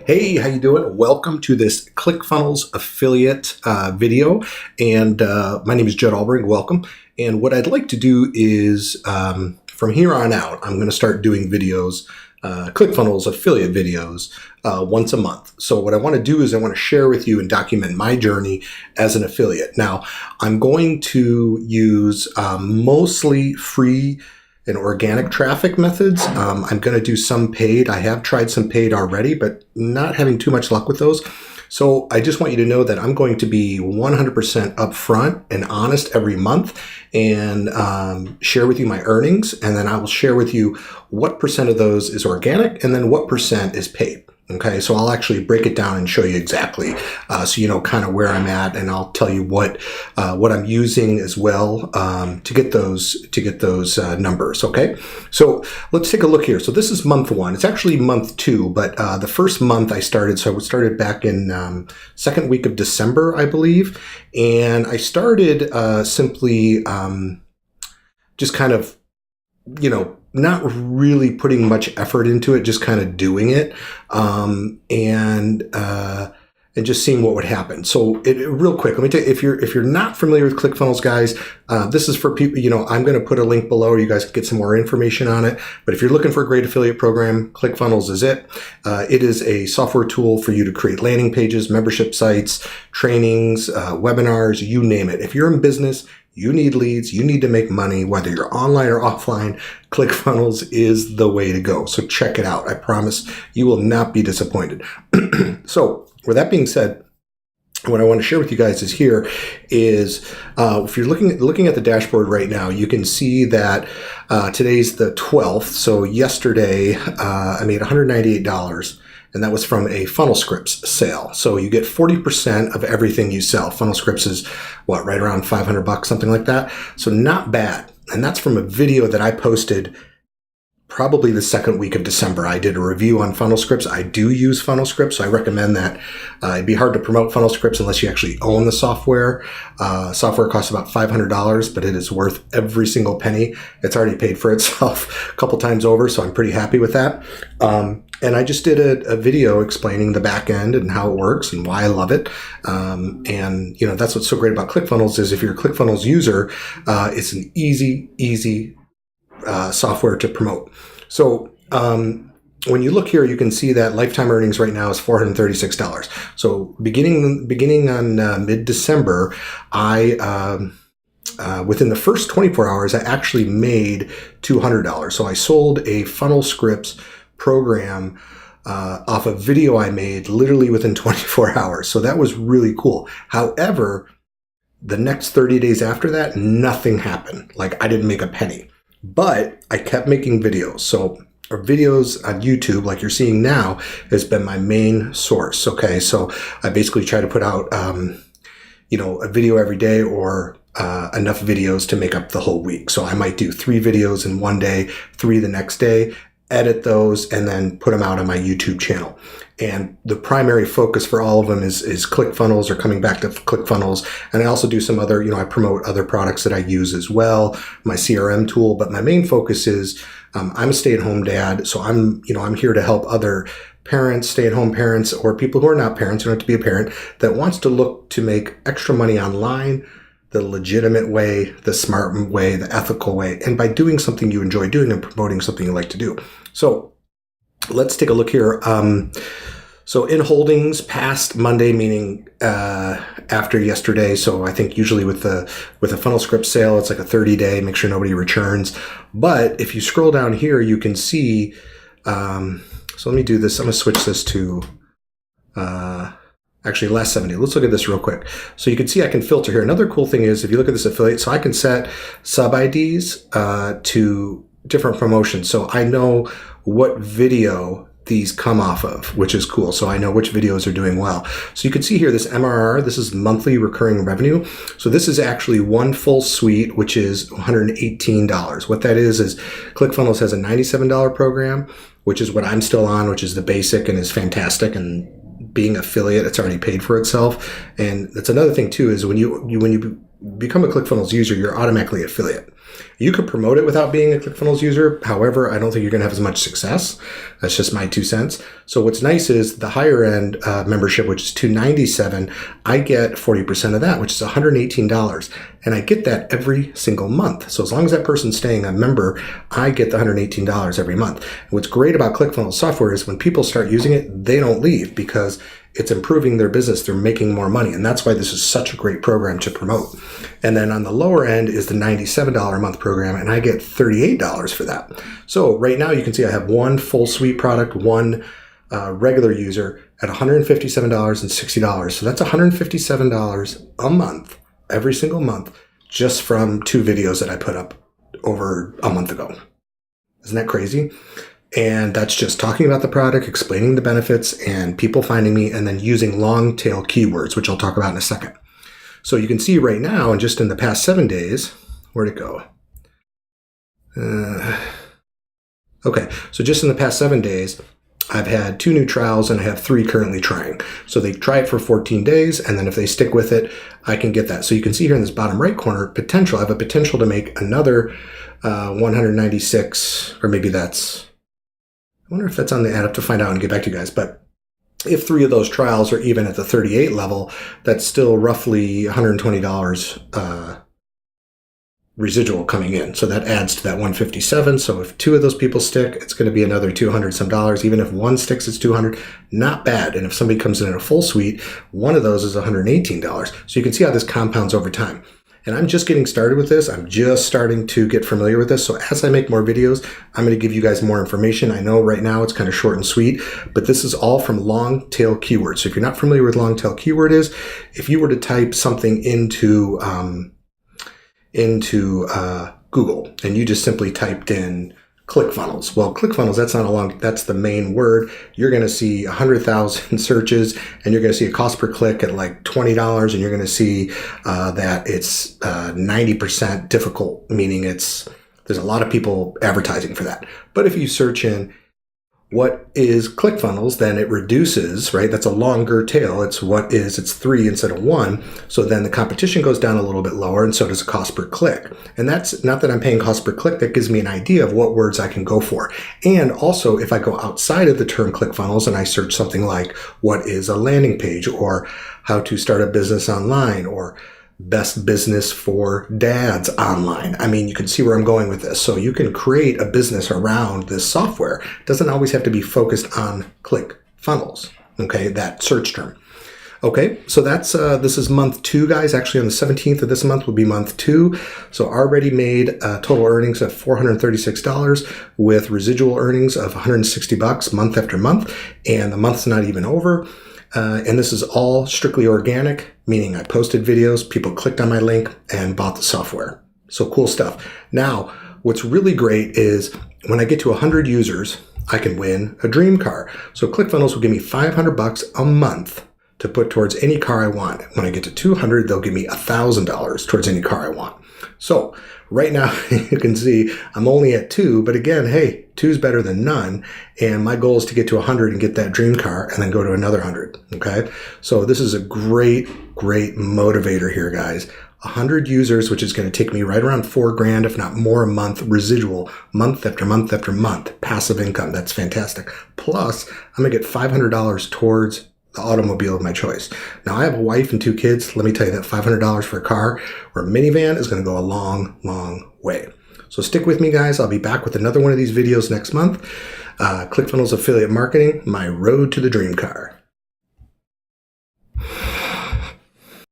Hey, how you doing? Welcome to this ClickFunnels affiliate video. And my name is Judd Albring. Welcome. And what I'd like to do is from here on out, I'm going to start doing videos, ClickFunnels affiliate videos once a month. So what I want to do is I want to share with you and document my journey as an affiliate. Now, I'm going to use mostly free and organic traffic methods. I'm going to do some paid. I have tried some paid already, but not having too much luck with those. So I just want you to know that I'm going to be 100% upfront and honest every month and share with you my earnings. And then I will share with you what percent of those is organic and then what percent is paid. Okay, so I'll actually break it down and show you exactly, so you know kind of where I'm at, and I'll tell you what I'm using as well to get those numbers. Okay, so let's take a look here. So this is month one. It's actually month two, but the first month I started. So I started back in second week of December, I believe, and I started simply just kind of, not really putting much effort into it, just kind of doing it, and just seeing what would happen. So real quick, let me tell you, if you're not familiar with ClickFunnels, guys, this is for people, I'm going to put a link below where you guys can get some more information on it. But if you're looking for a great affiliate program, ClickFunnels is it. It is a software tool for you to create landing pages, membership sites, trainings, webinars, you name it. If you're in business, you need leads, you need to make money, whether you're online or offline, ClickFunnels is the way to go. So check it out. I promise you will not be disappointed. So with that being said, what I want to share with you guys is if you're looking at the dashboard right now, you can see that today's the 12th. So yesterday, I made $198. And that was from a Funnel Scripts sale. So you get 40% of everything you sell. Funnel Scripts is right around $500, something like that. So not bad. And that's from a video that I posted probably the second week of December. I did a review on Funnel Scripts. I do use Funnel Scripts, so I recommend that. It'd be hard to promote Funnel Scripts unless you actually own the software. Software costs about $500, but it is worth every single penny. It's already paid for itself a couple times over, so I'm pretty happy with that. And I just did a video explaining the back end and how it works and why I love it. And that's what's so great about ClickFunnels is if you're a ClickFunnels user, it's an easy software to promote. So when you look here, you can see that lifetime earnings right now is $436. So beginning on mid-December, I within the first 24 hours, I actually made $200. So I sold a Funnel Scripts program off a video I made literally within 24 hours. So that was really cool. However, the next 30 days after that, nothing happened. Like I didn't make a penny. But I kept making videos. So our videos on YouTube, like you're seeing now, has been my main source. Okay, so I basically try to put out, a video every day or enough videos to make up the whole week. So I might do 3 videos in one day, 3 the next day, edit those, and then put them out on my YouTube channel. And the primary focus for all of them is ClickFunnels or coming back to ClickFunnels. And I also do some other, I promote other products that I use as well, my CRM tool. But my main focus is I'm a stay-at-home dad. So I'm here to help other parents, stay-at-home parents, or people who are not parents, who don't have to be a parent, that wants to look to make extra money online the legitimate way, the smart way, the ethical way, and by doing something you enjoy doing and promoting something you like to do. So let's take a look here. So in holdings past Monday, meaning after yesterday. So I think usually with a Funnel Script sale, it's like a 30-day, make sure nobody returns. But if you scroll down here, you can see, so let me do this. I'm going to switch this to actually last 70. Let's look at this real quick. So you can see I can filter here. Another cool thing is if you look at this affiliate, so I can set sub IDs to different promotions. So I know what video these come off of, which is cool. So I know which videos are doing well. So you can see here this MRR, this is monthly recurring revenue. So this is actually one full suite, which is $118. What that is ClickFunnels has a $97 program, which is what I'm still on, which is the basic and is fantastic. And being affiliate, it's already paid for itself. And that's another thing too, is when you become a ClickFunnels user, you're automatically an affiliate. You could promote it without being a ClickFunnels user. However, I don't think you're going to have as much success. That's just my 2 cents. So what's nice is the higher end membership, which is $297, I get 40% of that, which is $118. And I get that every single month. So as long as that person's staying a member, I get the $118 every month. And what's great about ClickFunnels software is when people start using it, they don't leave because it's improving their business. They're making more money. And that's why this is such a great program to promote. And then on the lower end is the $97 a month program, and I get $38 for that. So right now you can see I have one full suite product, one regular user at $157 and $60. So that's $157 a month, every single month, just from 2 videos that I put up over a month ago. Isn't that crazy? And that's just talking about the product, explaining the benefits, and people finding me, and then using long tail keywords, which I'll talk about in a second. So you can see right now, and just in the past 7 days, where'd it go? Okay, so just in the past 7 days, I've had 2 new trials and I have 3 currently trying. So they try it for 14 days, and then if they stick with it, I can get that. So you can see here in this bottom right corner, potential. I have a potential to make another 196, or maybe that's, I wonder if that's on the ad. I have to find out and get back to you guys. But if 3 of those trials are even at the 38 level, that's still roughly $120 residual coming in. So that adds to that 157. So if 2 of those people stick, it's going to be another 200 some dollars. Even if 1 sticks, it's 200. Not bad. And if somebody comes in a full suite, 1 of those is $118. So you can see how this compounds over time. And I'm just getting started with this. I'm just starting to get familiar with this. So as I make more videos, I'm going to give you guys more information. I know right now it's kind of short and sweet, but this is all from long tail keywords. So if you're not familiar with long tail keyword is, if you were to type something into Google and you just simply typed in ClickFunnels. Well, ClickFunnels, that's the main word. You're going to see 100,000 searches, and you're going to see a cost per click at like $20, and you're going to see that it's 90% difficult, meaning there's a lot of people advertising for that. But if you search in what is ClickFunnels, then it reduces, right? That's a longer tail. It's 3 instead of 1. So then the competition goes down a little bit lower, and so does the cost per click. And that's not that I'm paying cost per click. That gives me an idea of what words I can go for. And also, if I go outside of the term ClickFunnels and I search something like what is a landing page, or how to start a business online, or best business for dads online. I mean, you can see where I'm going with this. So you can create a business around this software. It doesn't always have to be focused on ClickFunnels, okay, that search term. Okay, so that's this is month 2, guys. Actually, on the 17th of this month will be month 2. So already made total earnings of $436 with residual earnings of $160 month after month, and the month's not even over. And this is all strictly organic, meaning I posted videos, people clicked on my link and bought the software. So cool stuff. Now, what's really great is when I get to 100 users, I can win a dream car. So ClickFunnels will give me $500 a month to put towards any car I want. When I get to 200, they'll give me $1,000 towards any car I want. So right now, you can see I'm only at 2, but again, hey, 2 is better than none. And my goal is to get to 100 and get that dream car and then go to another 100. Okay. So this is a great motivator here, guys. 100 users, which is going to take me right around $4,000, if not more a month, residual, month after month after month, passive income. That's fantastic. Plus, I'm going to get $500 towards the automobile of my choice. Now, I have a wife and 2 kids. Let me tell you that $500 for a car or a minivan is going to go a long, long way. So stick with me, guys. I'll be back with another one of these videos next month. ClickFunnels Affiliate Marketing, my road to the dream car.